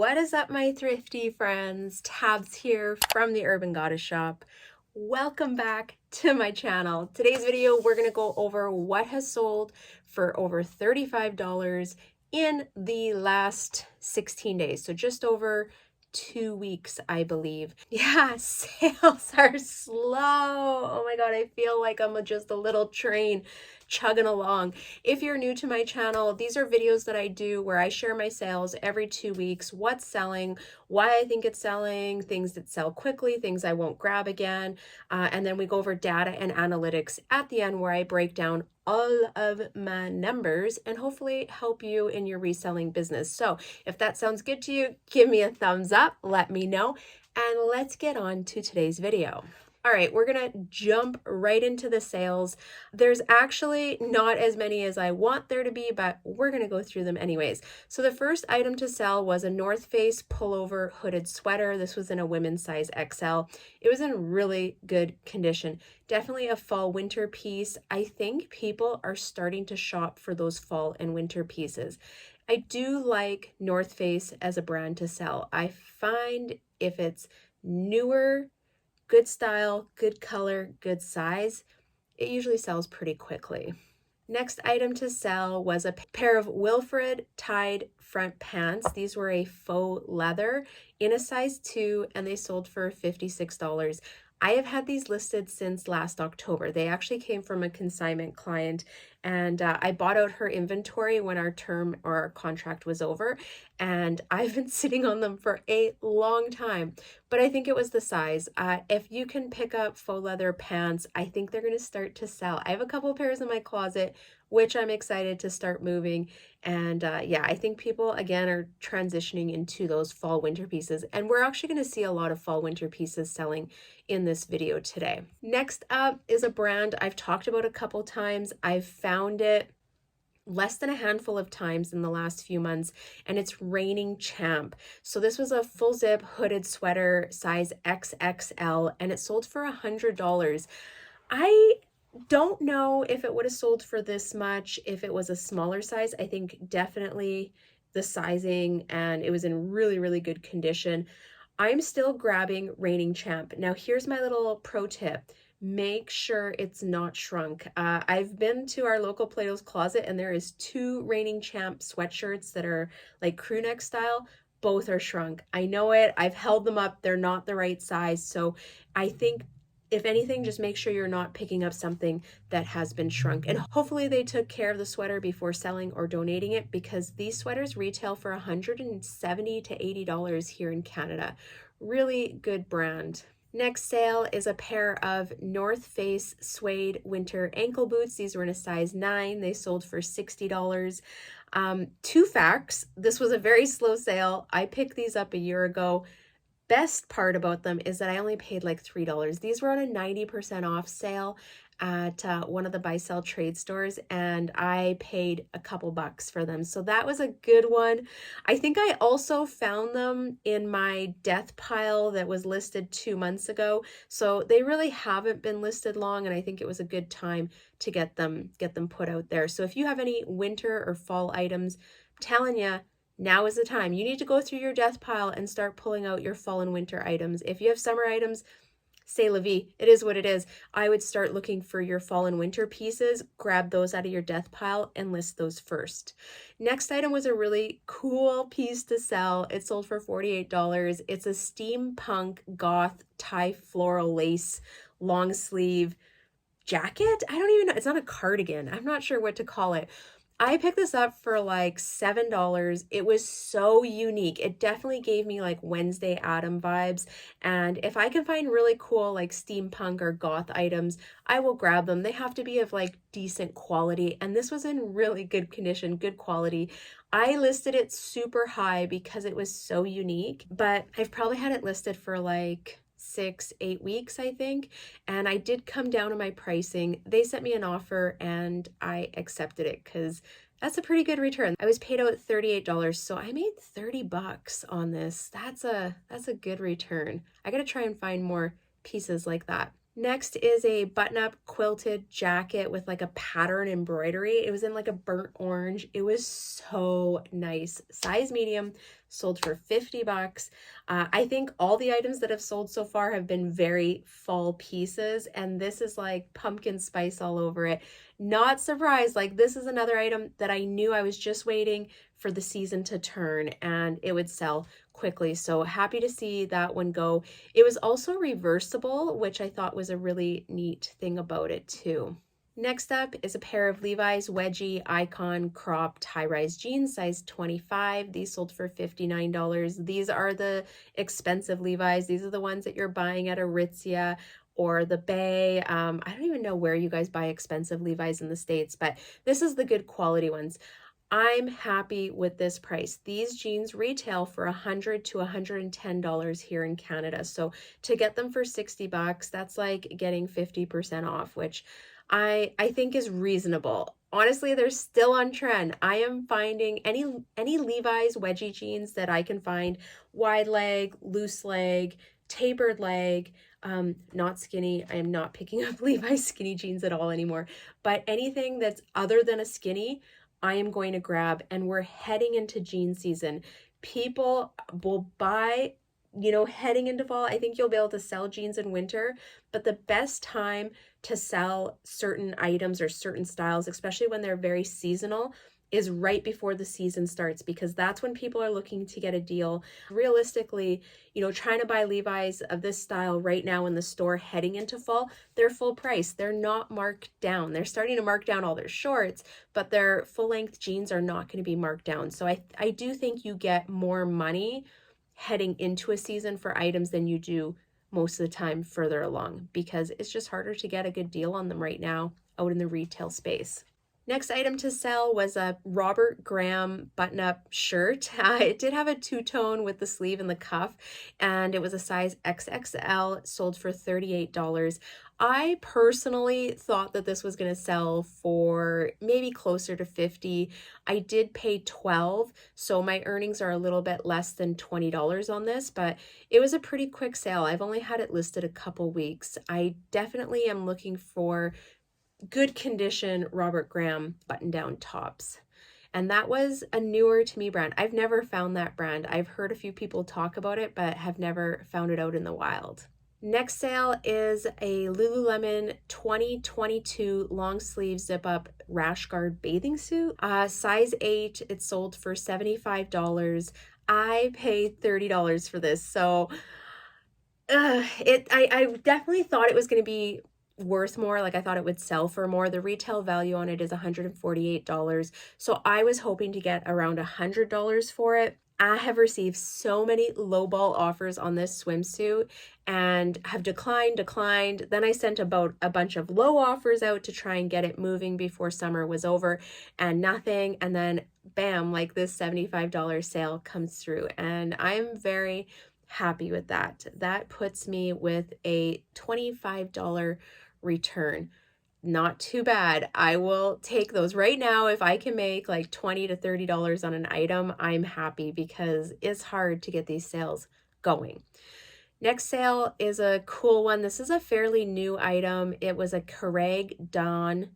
What is up, my thrifty friends? Tabs here from the Urban Goddess shop. Welcome back to my channel. Today's video, we're going to go over what has sold for over $35 in the last 16 days. So just over 2 weeks, I believe. Yeah, sales are slow. Oh my God, I feel like I'm just a little train chugging along. If you're new to my channel, these are videos that I do where I share my sales every 2 weeks, what's selling, why I think it's selling, things that sell quickly, things I won't grab again. And then we go over data and analytics at the end where I break down all of my numbers and hopefully help you in your reselling business. So if that sounds good to you, give me a thumbs up, let me know, and let's get on to today's video. All right, we're gonna jump right into the sales. There's actually not as many as I want there to be, but we're gonna go through them anyways. So the first item to sell was a North Face pullover hooded sweater. This was in a women's size XL. It was in really good condition. Definitely a fall winter piece. I think people are starting to shop for those fall and winter pieces. I do like North Face as a brand to sell. I find if it's newer, good style, good color, good size, it usually sells pretty quickly. Next item to sell was a pair of Wilfred tied front pants. These were a faux leather in a size 2 and they sold for $56. I have had these listed since last October. They actually came from a consignment client and I bought out her inventory when our term or our contract was over, and I've been sitting on them for a long time, but I think it was the size. If you can pick up faux leather pants, I think they're going to start to sell. I have a couple pairs in my closet, which I'm excited to start moving. And yeah, I think people again are transitioning into those fall winter pieces, and we're actually going to see a lot of fall winter pieces selling in this video today. Next up is a brand I've talked about a couple times. I've found it less than a handful of times in the last few months, and it's Reigning Champ. So this was a full zip hooded sweater size XXL and it sold for $100. I don't know if it would have sold for this much if it was a smaller size. I think definitely the sizing, and it was in really, really good condition. I'm still grabbing Reigning Champ. Now here's my little pro tip. Make sure it's not shrunk. I've been to our local Plato's Closet and there is 2 Reigning Champ sweatshirts that are like crew neck style. Both are shrunk. I know it. I've held them up. They're not the right size. So I think if anything, just make sure you're not picking up something that has been shrunk. And hopefully they took care of the sweater before selling or donating it, because these sweaters retail for $170 to $80 here in Canada. Really good brand. Next sale is a pair of North Face suede winter ankle boots. These were in a size 9. They sold for $60. 2 facts. This was a very slow sale. I picked these up a year ago. Best part about them is that I only paid like $3. These were on a 90% off sale at one of the buy sell trade stores, and I paid a couple bucks for them. So that was a good one. I think I also found them in my death pile that was listed 2 months ago. So they really haven't been listed long, and I think it was a good time to get them put out there. So if you have any winter or fall items, I'm telling you, now is the time. You need to go through your death pile and start pulling out your fall and winter items. If you have summer items, c'est la vie. It is what it is. I would start looking for your fall and winter pieces, grab those out of your death pile and list those first. Next item was a really cool piece to sell. It sold for $48. It's a steampunk goth tie floral lace long sleeve jacket. I don't even know. It's not a cardigan. I'm not sure what to call it. I picked this up for like $7. It was so unique. It definitely gave me like Wednesday Adam vibes. And if I can find really cool like steampunk or goth items, I will grab them. They have to be of like decent quality. And this was in really good condition, good quality. I listed it super high because it was so unique, but I've probably had it listed for like 6-8 weeks, I think, and I did come down on my pricing. They sent me an offer and I accepted it because that's a pretty good return. I was paid out $38, so I made $30 on this. That's a good return. I gotta try and find more pieces like that. Next is a button-up quilted jacket with like a pattern embroidery. It was in like a burnt orange. It was so nice. Size medium, sold for 50 bucks. I think all the items that have sold so far have been very fall pieces, and this is like pumpkin spice all over it. Not surprised, like this is another item that I knew I was just waiting for the season to turn and it would sell quickly. So happy to see that one go. It was also reversible, which I thought was a really neat thing about it too. Next up is a pair of Levi's Wedgie Icon cropped high-rise jeans, size 25. These sold for $59. These are the expensive Levi's. These are the ones that you're buying at Aritzia or the Bay. I don't even know where you guys buy expensive Levi's in the States, but this is the good quality ones. I'm happy with this price. These jeans retail for $100 to $110 here in Canada. So to get them for 60 bucks, that's like getting 50% off, which I think is reasonable. Honestly, they're still on trend. I am finding any Levi's wedgie jeans that I can find, wide leg, loose leg, tapered leg, not skinny. I am not picking up Levi's skinny jeans at all anymore, but anything that's other than a skinny, I am going to grab. And we're heading into jean season. People will buy, heading into fall. I think you'll be able to sell jeans in winter, but the best time to sell certain items or certain styles, especially when they're very seasonal, is right before the season starts, because that's when people are looking to get a deal. Realistically, trying to buy Levi's of this style right now in the store heading into fall, they're full price. They're not marked down. They're starting to mark down all their shorts, but their full-length jeans are not going to be marked down. So I do think you get more money heading into a season for items than you do most of the time further along, because it's just harder to get a good deal on them right now out in the retail space. Next item to sell was a Robert Graham button-up shirt. It did have a two-tone with the sleeve and the cuff, and it was a size XXL, sold for $38. I personally thought that this was going to sell for maybe closer to $50. I did pay $12, so my earnings are a little bit less than $20 on this, but it was a pretty quick sale. I've only had it listed a couple weeks. I definitely am looking for good condition Robert Graham button-down tops. And that was a newer to me brand. I've never found that brand. I've heard a few people talk about it, but have never found it out in the wild. Next sale is a Lululemon 2022 long sleeve zip up rash guard bathing suit. Size 8, it sold for $75. I paid $30 for this. So I definitely thought it was going to be worth more. Like I thought it would sell for more. The retail value on it is $148. So I was hoping to get around $100 for it. I have received so many lowball offers on this swimsuit and have declined. Then I sent about a bunch of low offers out to try and get it moving before summer was over, and nothing. And then bam, like this $75 sale comes through, and I'm very happy with that. That puts me with a $25 return. Not too bad. I will take those right now. If I can make like $20 to $30 on an item, I'm happy, because it's hard to get these sales going. Next sale is a cool one. This is a fairly new item. It was a Carreg Donn,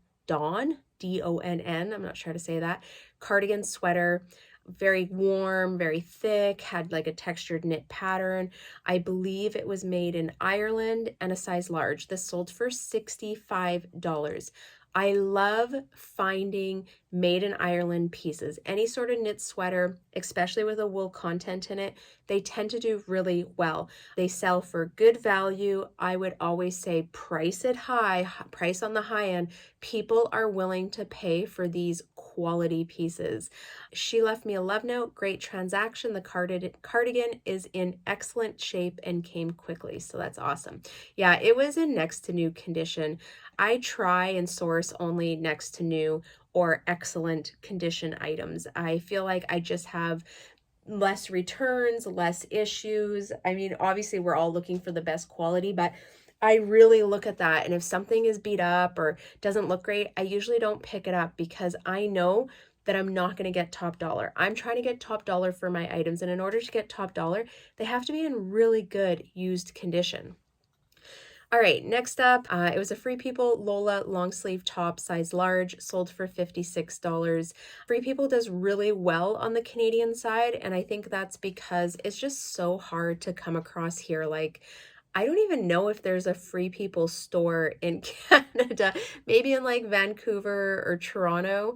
D-O-N-N, I'm not sure how to say that, cardigan sweater. Very warm, very thick, had like a textured knit pattern. I believe it was made in Ireland and a size large. This sold for $65. I love finding made in Ireland pieces. Any sort of knit sweater, especially with a wool content in it, they tend to do really well. They sell for good value. I would always say price it high, price on the high end. People are willing to pay for these quality pieces. She left me a love note, great transaction. The cardigan is in excellent shape and came quickly, so that's awesome. Yeah, it was in next to new condition. I try and source only next to new or excellent condition items. I feel like I just have less returns, less issues. I mean, obviously we're all looking for the best quality, but I really look at that. And if something is beat up or doesn't look great, I usually don't pick it up, because I know that I'm not going to get top dollar. I'm trying to get top dollar for my items. And in order to get top dollar, they have to be in really good used condition. All right, next up, it was a Free People Lola long sleeve top, size large, sold for $56. Free People does really well on the Canadian side, and I think that's because it's just so hard to come across here. Like, I don't even know if there's a Free People store in Canada, maybe in like Vancouver or Toronto,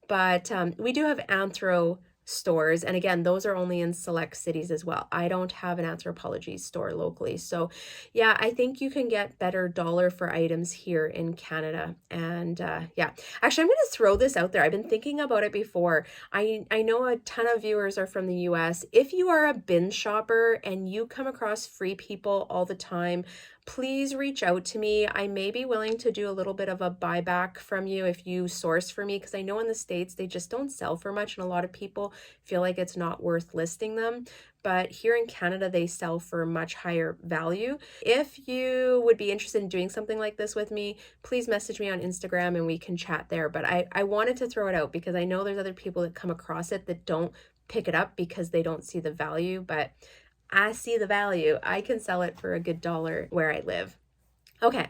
but we do have Anthro stores, and again, those are only in select cities as well. I don't have an Anthropologie store locally, so yeah, I think you can get better dollar for items here in Canada. And yeah, actually, I'm going to throw this out there. I've been thinking about it before. I know a ton of viewers are from the US. If you are a bin shopper and you come across Free People all the time, please reach out to me. I may be willing to do a little bit of a buyback from you if you source for me, because I know in the States they just don't sell for much and a lot of people feel like it's not worth listing them. But here in Canada, they sell for much higher value. If you would be interested in doing something like this with me, please message me on Instagram and we can chat there. But I wanted to throw it out because I know there's other people that come across it that don't pick it up because they don't see the value, but I see the value. I can sell it for a good dollar where I live. Okay,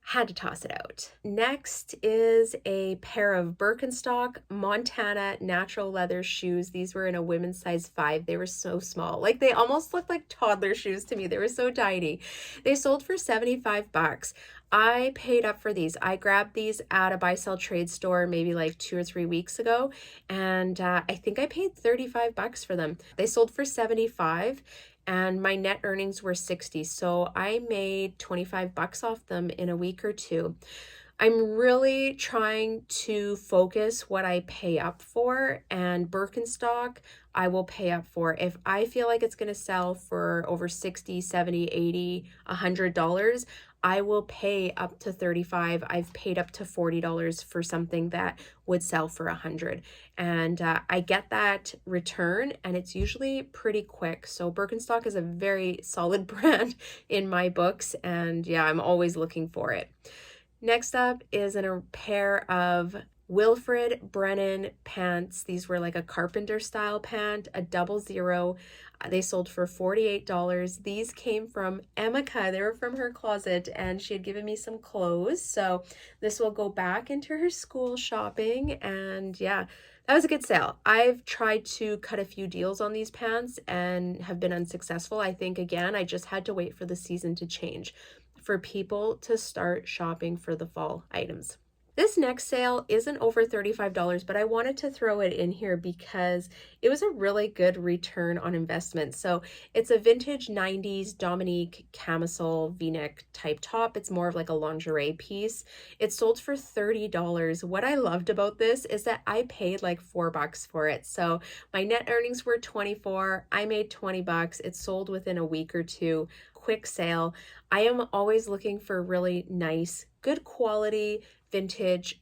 had to toss it out. Next is a pair of Birkenstock Montana natural leather shoes. These were in a women's size 5. They were so small. Like, they almost looked like toddler shoes to me. They were so tiny. They sold for $75. I paid up for these. I grabbed these at a buy sell trade store maybe like 2 or 3 weeks ago, and I think I paid $35 for them. They sold for $75 and my net earnings were $60. So I made $25 off them in a week or two. I'm really trying to focus what I pay up for, and Birkenstock I will pay up for. If I feel like it's going to sell for over $60, $70, $80, $100, I will pay up to $35. I've paid up to $40 for something that would sell for $100. And I get that return, and it's usually pretty quick. So Birkenstock is a very solid brand in my books, and yeah, I'm always looking for it. Next up is a pair of Wilfred Brennan pants. These were like a carpenter style pant, a 00. They sold for $48. These came from Emeka. They were from her closet, and she had given me some clothes. So this will go back into her school shopping. And yeah, that was a good sale. I've tried to cut a few deals on these pants and have been unsuccessful. I think, again, I just had to wait for the season to change for people to start shopping for the fall items. This next sale isn't over $35, but I wanted to throw it in here because it was a really good return on investment. So it's a vintage 90s Dominique camisole v-neck type top. It's more of like a lingerie piece. It sold for $30. What I loved about this is that I paid like $4 for it. So my net earnings were $24. I made $20. It sold within a week or two. Quick sale. I am always looking for really nice, good quality vintage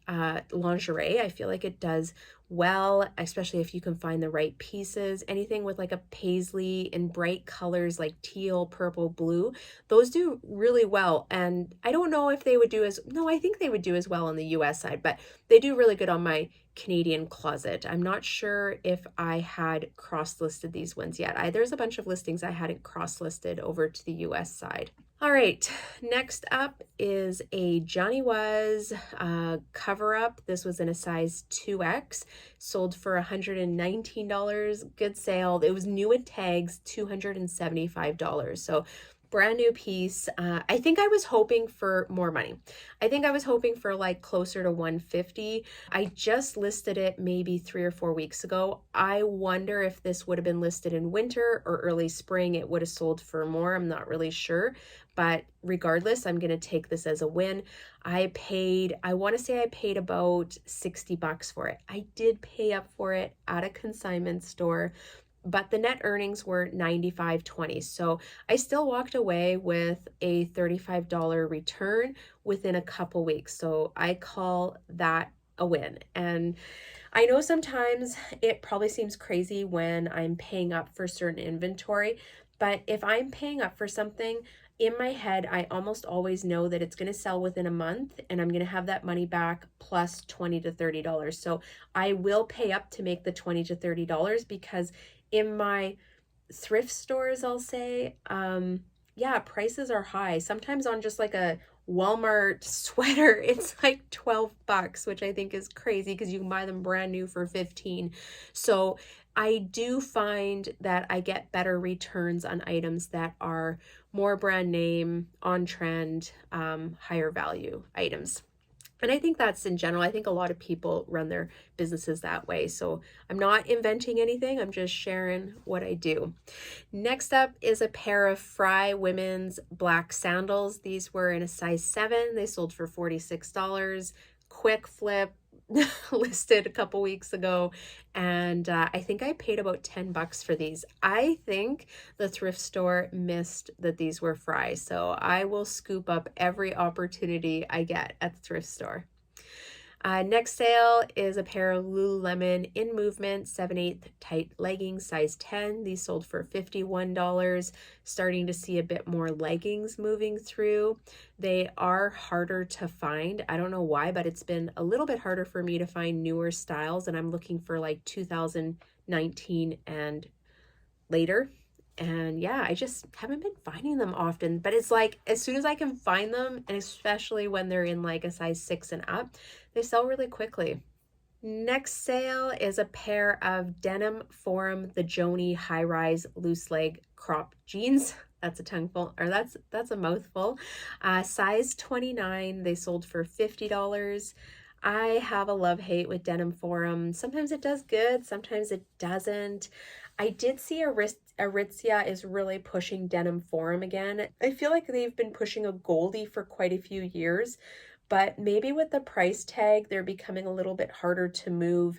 lingerie. I feel like it does well, especially if you can find the right pieces. Anything with like a paisley in bright colors like teal, purple, blue, those do really well. And I don't know if they would do I think they would do as well on the US side, but they do really good on my Canadian closet. I'm not sure if I had cross-listed these ones yet. There's a bunch of listings I hadn't cross-listed over to the US side. All right, next up is a Johnny Was cover-up. This was in a size 2X, sold for $119. Good sale. It was new with tags, $275. So brand new piece. I think I was hoping for more money. I think I was hoping for like closer to $150. I just listed it maybe 3 or 4 weeks ago. I wonder if this would have been listed in winter or early spring, it would have sold for more. I'm not really sure. But regardless, I'm going to take this as a win. I want to say I paid about $60 for it. I did pay up for it at a consignment store, but the net earnings were $95.20. So I still walked away with a $35 return within a couple weeks. So I call that a win. And I know sometimes it probably seems crazy when I'm paying up for certain inventory, but if I'm paying up for something, in my head, I almost always know that it's going to sell within a month and I'm going to have that money back plus $20 to $30. So I will pay up to make the $20 to $30 because in my thrift stores, I'll say, yeah, prices are high. Sometimes on just like a Walmart sweater, it's like 12 bucks, which I think is crazy because you can buy them brand new for 15. So I do find that I get better returns on items that are more brand name, on trend, higher value items. And I think that's in general. I think a lot of people run their businesses that way. So I'm not inventing anything. I'm just sharing what I do. Next up is a pair of Fry women's black sandals. These were in a size 7. They sold for $46. Quick flip, listed a couple weeks ago, and I think I paid about 10 bucks for these. I think the thrift store missed that these were Fry, so I will scoop up every opportunity I get at the thrift store. Next sale is a pair of Lululemon In Movement 7/8 tight leggings, size 10. These sold for $51. Starting to see a bit more leggings moving through. They are harder to find. I don't know why, but it's been a little bit harder for me to find newer styles, and I'm looking for like 2019 and later. And yeah, I just haven't been finding them often, but it's like as soon as I can find them, and especially when they're in like a size 6 and up, they sell really quickly. Next sale is a pair of Denim Forum the Joni high rise loose leg crop jeans. That's a tongueful, or that's a mouthful. Size 29. They sold for $50. I have a love-hate with Denim Forum. Sometimes it does good, sometimes it doesn't. I did see Aritzia is really pushing Denim Forum again. I feel like they've been pushing a Goldie for quite a few years, but maybe with the price tag, they're becoming a little bit harder to move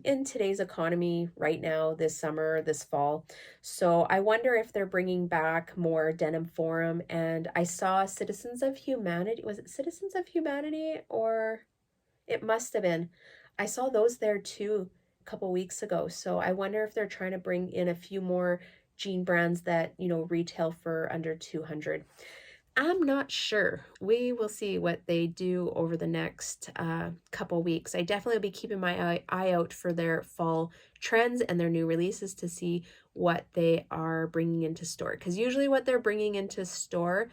in today's economy right now, this summer, this fall. So I wonder if they're bringing back more Denim Forum. And I saw Citizens of Humanity. Was it Citizens of Humanity, or it must have been? I saw those there too a couple weeks ago. So I wonder if they're trying to bring in a few more jean brands that, you know, retail for under $200. I'm not sure. We will see what they do over the next couple weeks. I definitely will be keeping my eye out for their fall trends and their new releases to see what they are bringing into store. Because usually what they're bringing into store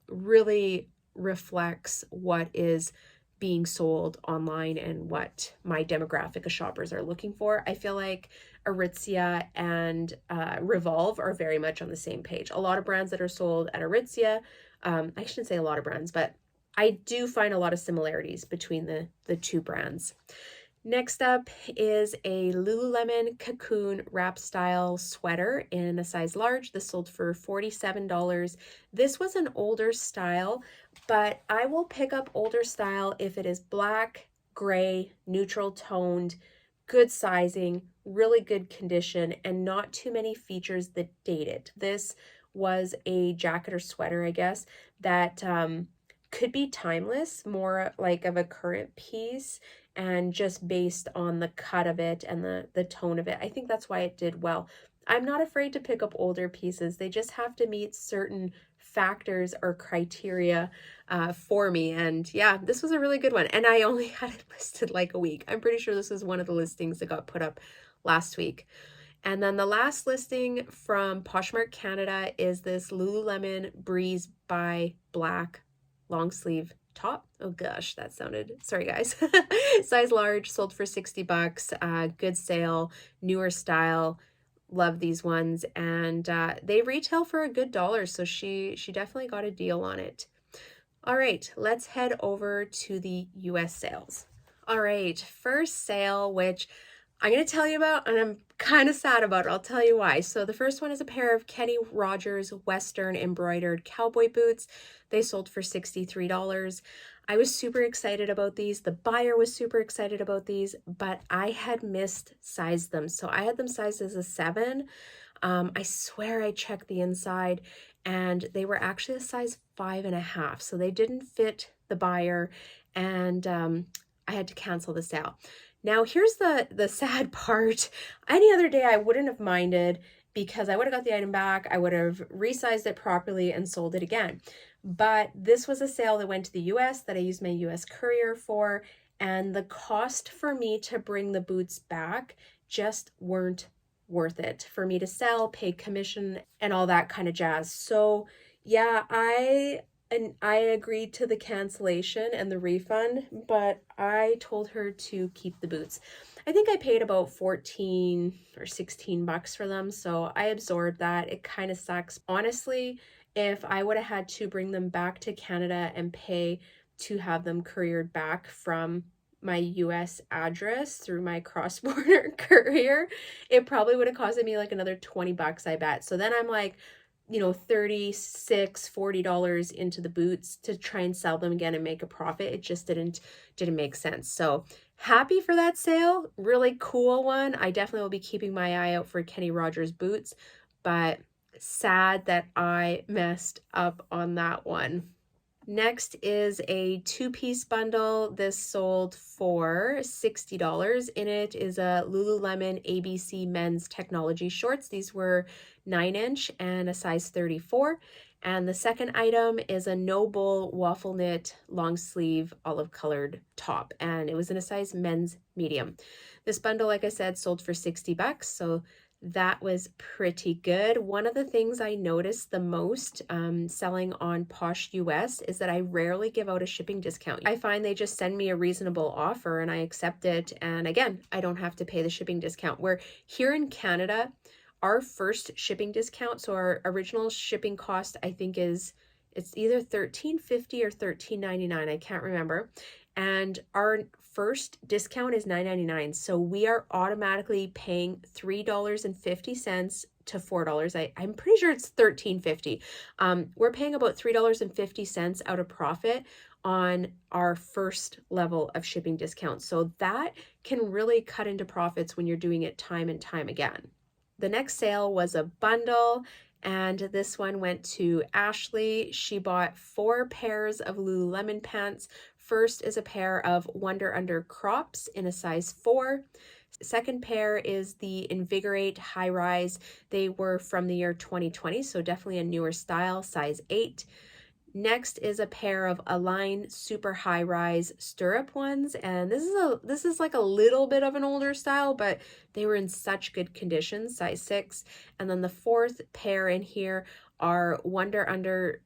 really reflects what is being sold online and what my demographic of shoppers are looking for. I feel like Aritzia and Revolve are very much on the same page. A lot of brands that are sold at Aritzia, I shouldn't say a lot of brands, but I do find a lot of similarities between the two brands. Next up is a Lululemon Cocoon wrap style sweater in a size large. This sold for $47. This was an older style, but I will pick up older style if it is black, gray, neutral toned, good sizing, really good condition, and not too many features that date it. This was a jacket or sweater, I guess, that could be timeless, more like of a current piece, and just based on the cut of it and the tone of it. I think that's why it did well. I'm not afraid to pick up older pieces. They just have to meet certain factors or criteria for me. And yeah, this was a really good one. And I only had it listed like a week. I'm pretty sure this was one of the listings that got put up last week. And then the last listing from Poshmark Canada is this Lululemon Breeze by Black long sleeve top. Oh gosh, that sounded, sorry guys. Size large, sold for $60. Good sale, newer style. Love these ones, and they retail for a good dollar, so she definitely got a deal on it. All right, let's head over to the US sales. All right, first sale, which I'm going to tell you about, and I'm kind of sad about it. I'll tell you why. So the first one is a pair of Kenny Rogers Western embroidered cowboy boots. They sold for $63. I was super excited about these. The buyer was super excited about these, but I had missized them. So I had them sized as a 7. I swear I checked the inside, and they were actually a size 5.5. So they didn't fit the buyer, and I had to cancel the sale. Now, here's the sad part. Any other day, I wouldn't have minded because I would have got the item back. I would have resized it properly and sold it again. But this was a sale that went to the US that I used my US courier for, and the cost for me to bring the boots back just weren't worth it for me to sell, pay commission, and all that kind of jazz. So Yeah, I agreed to the cancellation and the refund, but I told her to keep the boots. I think I paid about 14 or 16 bucks for them, so I absorbed that. It kind of sucks. Honestly, if I would have had to bring them back to Canada and pay to have them couriered back from my US address through my cross-border courier, it probably would have costed me like another 20 bucks, I bet. So then I'm like, $36-40 into the boots to try and sell them again and make a profit. It just didn't make sense. So happy for that sale. Really cool one. I definitely will be keeping my eye out for Kenny Rogers boots, but sad that I messed up on that one. Next is a two-piece bundle. This sold for $60. In it is a Lululemon ABC men's technology shorts. These were 9-inch and a size 34. And the second item is a no-bull waffle knit long sleeve olive colored top, and it was in a size men's medium. This bundle, like I said, sold for 60 bucks. So that was pretty good. One of the things I noticed the most selling on Posh US is that I rarely give out a shipping discount. I find they just send me a reasonable offer and I accept it. And again, I don't have to pay the shipping discount. Where here in Canada, our first shipping discount, so our original shipping cost, I think it's either $13.50 or $13.99. I can't remember. And our first discount is $9.99. So we are automatically paying $3.50 to $4. I'm pretty sure it's $13.50. We're paying about $3.50 out of profit on our first level of shipping discount. So that can really cut into profits when you're doing it time and time again. The next sale was a bundle, and this one went to Ashley. She bought 4 pairs of Lululemon pants. First is a pair of Wonder Under crops in a size 4. Second pair is the Invigorate High Rise. They were from the year 2020, so definitely a newer style, size 8. Next is a pair of Align Super High Rise stirrup ones, and this is like a little bit of an older style, but they were in such good condition, size 6. And then the fourth pair in here are Wonder Under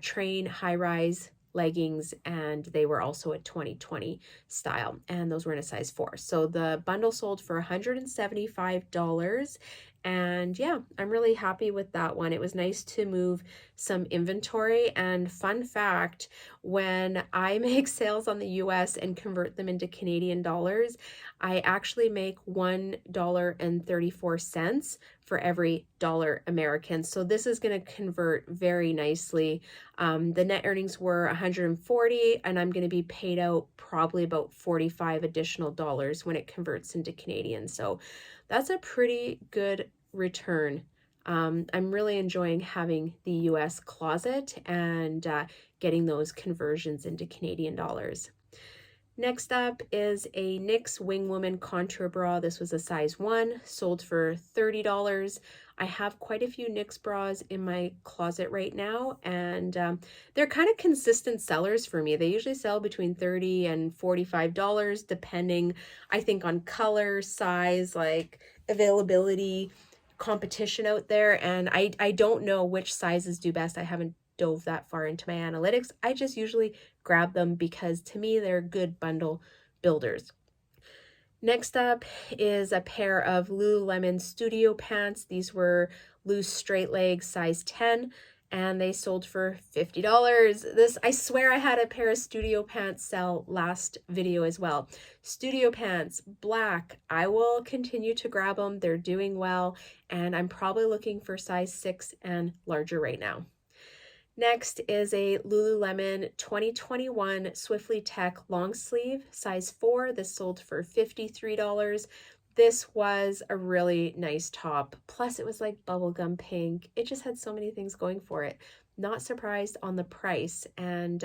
Train High Rise leggings, and they were also a 2020 style, and those were in a size 4. So the bundle sold for $175. And yeah, I'm really happy with that one. It was nice to move some inventory. And fun fact, when I make sales on the US and convert them into Canadian dollars, I actually make $1.34 for every dollar American. So this is going to convert very nicely. The net earnings were $140, and I'm going to be paid out probably about 45 additional dollars when it converts into Canadian. So that's a pretty good return. I'm really enjoying having the US closet and getting those conversions into Canadian dollars. Next up is a NYX Wing Woman contour bra. This was a size 1, sold for $30. I have quite a few NYX bras in my closet right now, and they're kind of consistent sellers for me. They usually sell between $30 and $45, depending, I think, on color, size, like availability, competition out there. And I don't know which sizes do best. I haven't dove that far into my analytics. I just usually grab them because to me they're good bundle builders. Next up is a pair of Lululemon Studio pants. These were loose straight leg size 10, and they sold for $50. This, I swear I had a pair of Studio pants sell last video as well. Studio pants, black. I will continue to grab them. They're doing well, and I'm probably looking for size 6 and larger right now. Next is a Lululemon 2021 Swiftly Tech long sleeve, size 4. This sold for $53. This was a really nice top. Plus it was like bubblegum pink. It just had so many things going for it. Not surprised on the price. And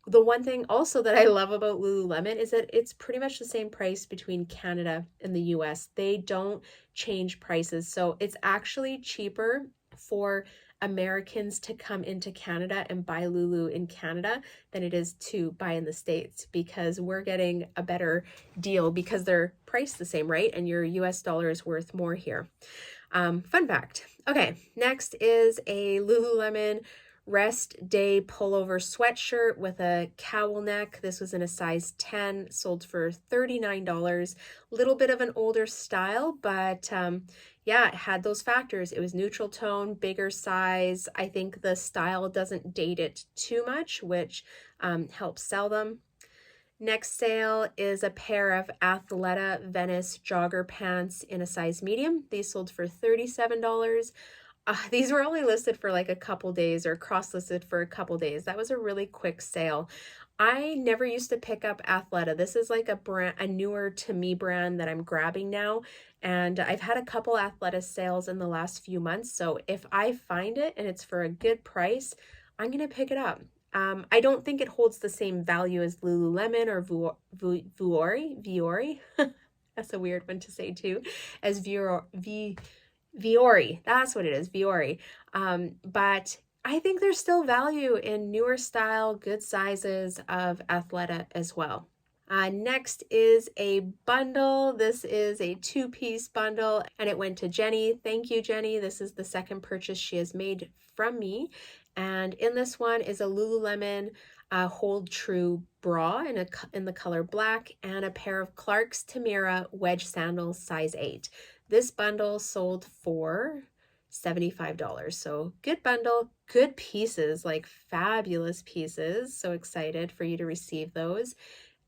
the one thing also that I love about Lululemon is that it's pretty much the same price between Canada and the US. They don't change prices. So it's actually cheaper for Americans to come into Canada and buy Lulu in Canada than it is to buy in the States, because we're getting a better deal because they're priced the same, right? And your US dollar is worth more here. Fun fact. Okay, next is a Lululemon Rest Day pullover sweatshirt with a cowl neck. This was in a size 10, sold for $39. Little bit of an older style, but yeah, it had those factors. It was neutral tone, bigger size. I think the style doesn't date it too much, which helps sell them. Next sale is a pair of Athleta Venice jogger pants in a size medium. These sold for $37. These were only listed for like a couple days or cross-listed for a couple days. That was a really quick sale. I never used to pick up Athleta. This is like a newer to me brand that I'm grabbing now. And I've had a couple Athleta sales in the last few months. So if I find it and it's for a good price, I'm going to pick it up. I don't think it holds the same value as Lululemon or Vuori. That's a weird one to say too, as Vuori, that's what it is, Vuori. But I think there's still value in newer style, good sizes of Athleta as well. Next is a bundle. This is a 2-piece bundle and it went to Jenny. Thank you, Jenny. This is the second purchase she has made from me. And in this one is a Lululemon Hold True bra in the color black and a pair of Clark's Tamira wedge sandals size 8. This bundle sold for $75. So good bundle, good pieces, like fabulous pieces. So excited for you to receive those.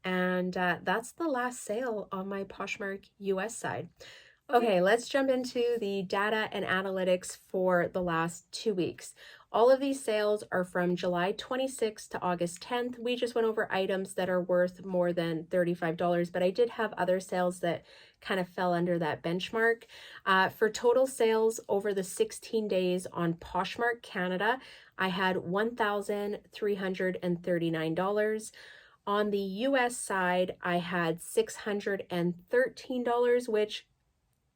And that's the last sale on my Poshmark US side. Okay, let's jump into the data and analytics for the last 2 weeks. All of these sales are from July 26th to August 10th. We just went over items that are worth more than $35, but I did have other sales that kind of fell under that benchmark. For total sales over the 16 days on Poshmark Canada, I had $1,339. On the US side, I had $613, which,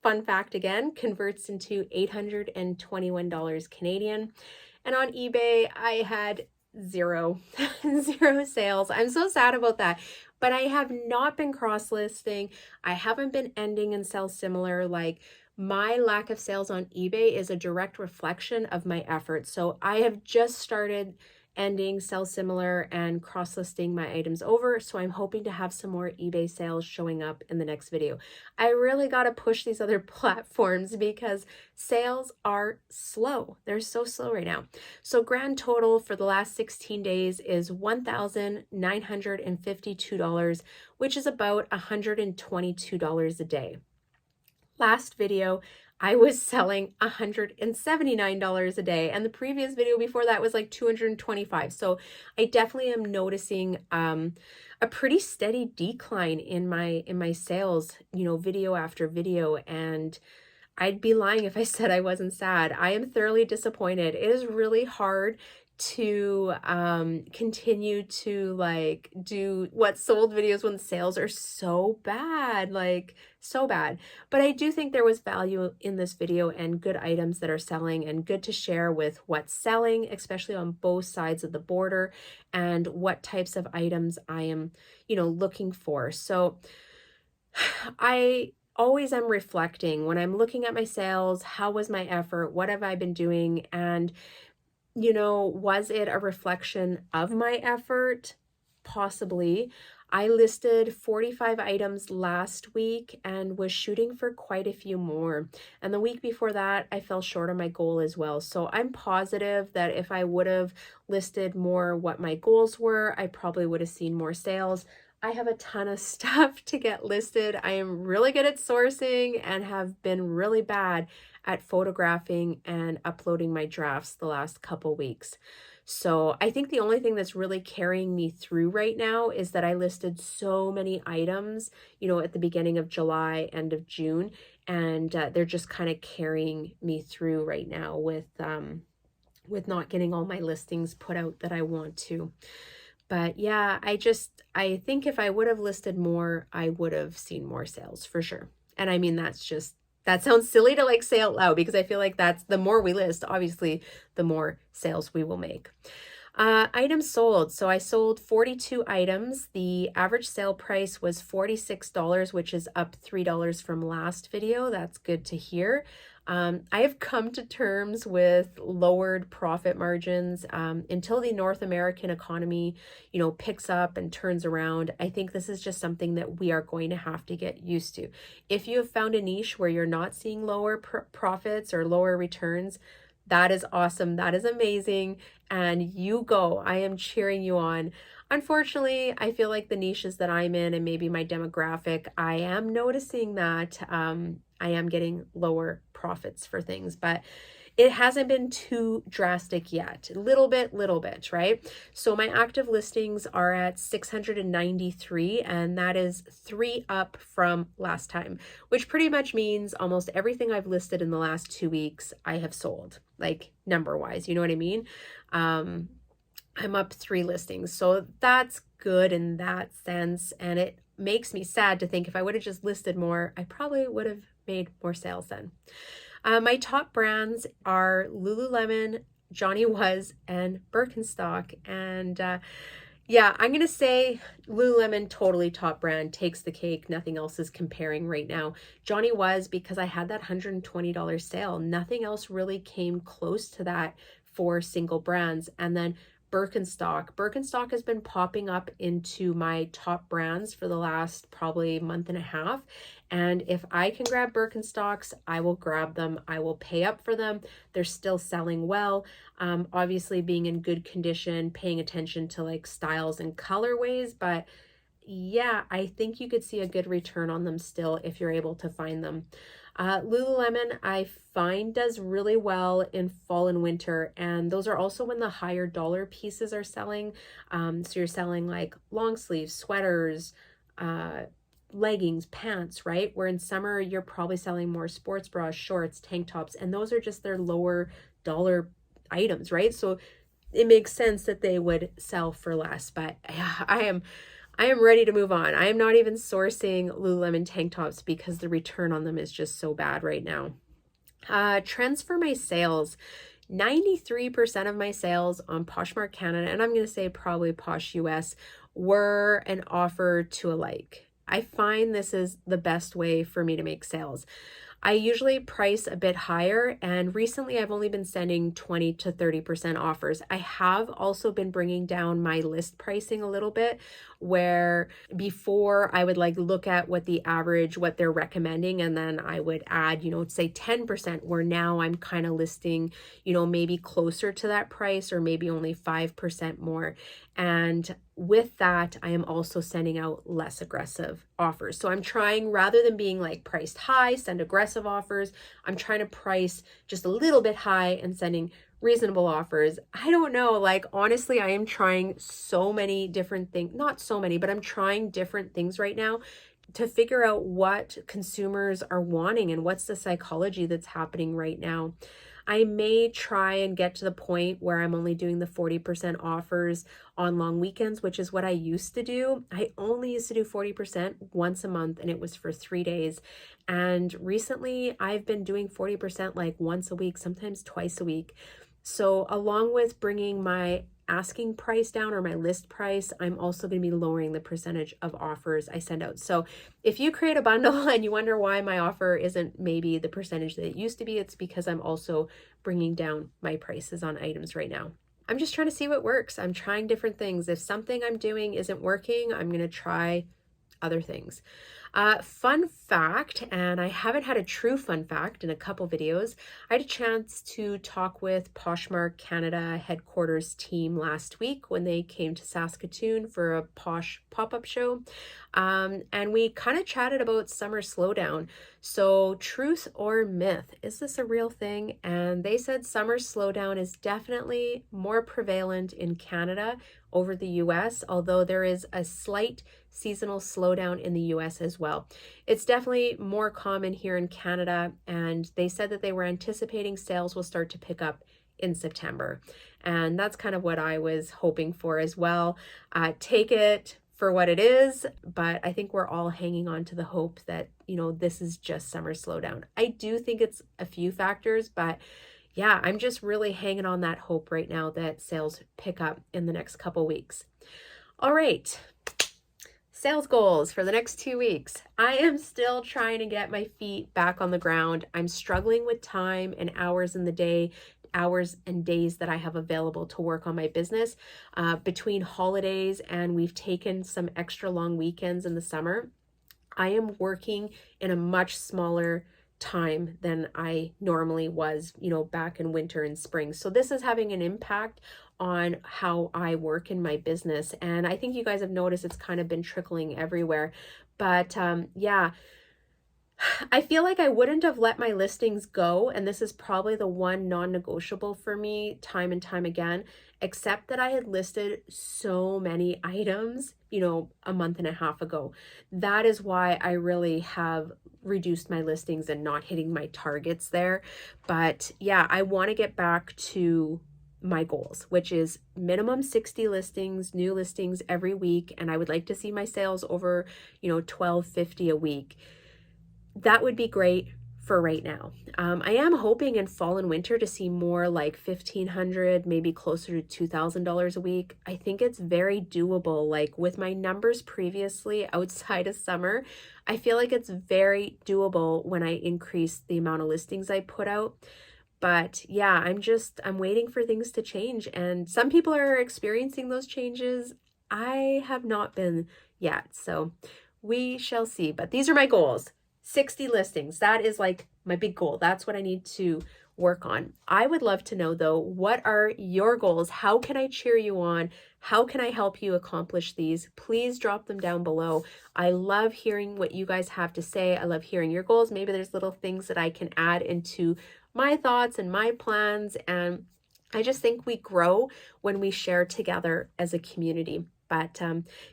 fun fact again, converts into $821 Canadian. And on eBay, I had zero sales. I'm so sad about that, but I have not been cross-listing. I haven't been ending and sell similar. Like, my lack of sales on eBay is a direct reflection of my efforts. So I have just started ending, sell similar, and cross-listing my items over. So I'm hoping to have some more eBay sales showing up in the next video. I really got to push these other platforms because sales are slow. They're so slow right now. So grand total for the last 16 days is $1,952, which is about $122 a day. Last video, I was selling $179 a day, and the previous video before that was like $225. So I definitely am noticing a pretty steady decline in my sales, you know, video after video, and I'd be lying if I said I wasn't sad. I am thoroughly disappointed. It is really hard to continue to like do what sold videos when sales are so bad, like so bad. But I do think there was value in this video and good items that are selling and good to share with what's selling, especially on both sides of the border, and what types of items I am, you know, looking for. So I always am reflecting when I'm looking at my sales, how was my effort? What have I been doing? And you know, was it a reflection of my effort? Possibly. I listed 45 items last week and was shooting for quite a few more. And the week before that, I fell short on my goal as well. So I'm positive that if I would have listed more what my goals were, I probably would have seen more sales. I have a ton of stuff to get listed. I am really good at sourcing and have been really bad at photographing and uploading my drafts the last couple weeks. So I think the only thing that's really carrying me through right now is that I listed so many items, you know, at the beginning of July, end of June, and they're just kind of carrying me through right now with not getting all my listings put out that I want to. But yeah, I think if I would have listed more, I would have seen more sales for sure. And I mean, that sounds silly to like say out loud because I feel like that's the more we list, obviously, the more sales we will make. Items sold. So I sold 42 items. The average sale price was $46, which is up $3 from last video. That's good to hear. I have come to terms with lowered profit margins until the North American economy, picks up and turns around. I think this is just something that we are going to have to get used to. If you have found a niche where you're not seeing lower profits or lower returns, that is awesome. That is amazing. And you go. I am cheering you on. Unfortunately, I feel like the niches that I'm in and maybe my demographic, I am noticing that I am getting lower profits for things, but it hasn't been too drastic yet. Little bit, right? So my active listings are at 693, and that is 3 up from last time, which pretty much means almost everything I've listed in the last 2 weeks, I have sold, like number wise, you know what I mean? I'm up 3 listings. So that's good in that sense. And it makes me sad to think if I would have just listed more, I probably would have made more sales then. My top brands are Lululemon, Johnny Was, and Birkenstock. And yeah, I'm going to say Lululemon, totally top brand, takes the cake. Nothing else is comparing right now. Johnny Was, because I had that $120 sale. Nothing else really came close to that for single brands. And then Birkenstock has been popping up into my top brands for the last probably month and a half. And if I can grab Birkenstocks, I will grab them. I will pay up for them. They're still selling well. Obviously being in good condition, paying attention to like styles and colorways, but yeah, I think you could see a good return on them still if you're able to find them. Lululemon, I find, does really well in fall and winter, and those are also when the higher dollar pieces are selling. So you're selling like long sleeves, sweaters, leggings, pants, right? Where in summer, you're probably selling more sports bras, shorts, tank tops, and those are just their lower dollar items, right? So it makes sense that they would sell for less, but yeah, I am ready to move on. I am not even sourcing Lululemon tank tops because the return on them is just so bad right now. Trends for my sales. 93% of my sales on Poshmark Canada, and I'm going to say probably Posh US, were an offer to a like. I find this is the best way for me to make sales. I usually price a bit higher, and recently I've only been sending 20 to 30% offers. I have also been bringing down my list pricing a little bit, where before I would like look at what the average, what they're recommending, and then I would add, say 10%, where now I'm kind of listing, maybe closer to that price or maybe only 5% more. And with that, I am also sending out less aggressive offers. So I'm trying, rather than being like priced high, send aggressive offers, I'm trying to price just a little bit high and sending reasonable offers. I don't know, like honestly, I am trying so many different things, not so many, but I'm trying different things right now to figure out what consumers are wanting and what's the psychology that's happening right now. I may try and get to the point where I'm only doing the 40% offers on long weekends, which is what I used to do. I only used to do 40% once a month, and it was for 3 days. And recently I've been doing 40% like once a week, sometimes twice a week. So along with bringing my asking price down or my list price, I'm also going to be lowering the percentage of offers I send out. So if you create a bundle and you wonder why my offer isn't maybe the percentage that it used to be, it's because I'm also bringing down my prices on items right now. I'm just trying to see what works. I'm trying different things. If something I'm doing isn't working, I'm going to try other things. Fun fact, and I haven't had a true fun fact in a couple videos. I had a chance to talk with Poshmark Canada headquarters team last week when they came to Saskatoon for a Posh pop-up show. And we kind of chatted about summer slowdown. So truth or myth, is this a real thing? And they said summer slowdown is definitely more prevalent in Canada over the US, although there is a slight seasonal slowdown in the US as well. It's definitely more common here in Canada, and they said that they were anticipating sales will start to pick up in September. And that's kind of what I was hoping for as well. Take it for what it is, but I think we're all hanging on to the hope that, this is just summer slowdown. I do think it's a few factors, but yeah, I'm just really hanging on that hope right now that sales pick up in the next couple weeks. All right. Sales goals for the next 2 weeks. I am still trying to get my feet back on the ground. I'm struggling with time and hours in the day, hours and days that I have available to work on my business between holidays, and we've taken some extra long weekends in the summer. I am working in a much smaller time than I normally was, back in winter and spring. So this is having an impact on how I work in my business. And I think you guys have noticed it's kind of been trickling everywhere. But yeah, I feel like I wouldn't have let my listings go. And this is probably the one non-negotiable for me time and time again, except that I had listed so many items, a month and a half ago. That is why I really have reduced my listings and not hitting my targets there. But yeah, I want to get back to my goals, which is minimum 60 listings, new listings every week. And I would like to see my sales over, 1250 a week. That would be great for right now. I am hoping in fall and winter to see more like $1,500, maybe closer to $2,000 a week. I think it's very doable. Like with my numbers previously outside of summer, I feel like it's very doable when I increase the amount of listings I put out. But yeah, I'm waiting for things to change. And some people are experiencing those changes. I have not been yet. So we shall see. But these are my goals. 60 listings. That is like my big goal. That's what I need to work on. I would love to know though, what are your goals? How can I cheer you on? How can I help you accomplish these? Please drop them down below. I love hearing what you guys have to say. I love hearing your goals. Maybe there's little things that I can add into my thoughts and my plans. And I just think we grow when we share together as a community. But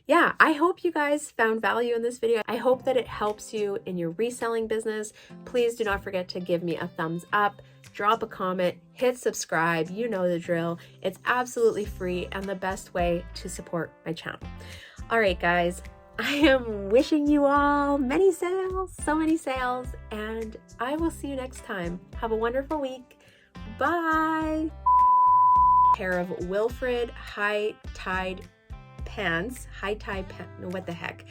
yeah, I hope you guys found value in this video. I hope that it helps you in your reselling business. Please do not forget to give me a thumbs up, drop a comment, hit subscribe. You know the drill. It's absolutely free and the best way to support my channel. All right, guys, I am wishing you all many sales, so many sales, and I will see you next time. Have a wonderful week. Bye. Pair of Wilfred high-tie pants, what the heck,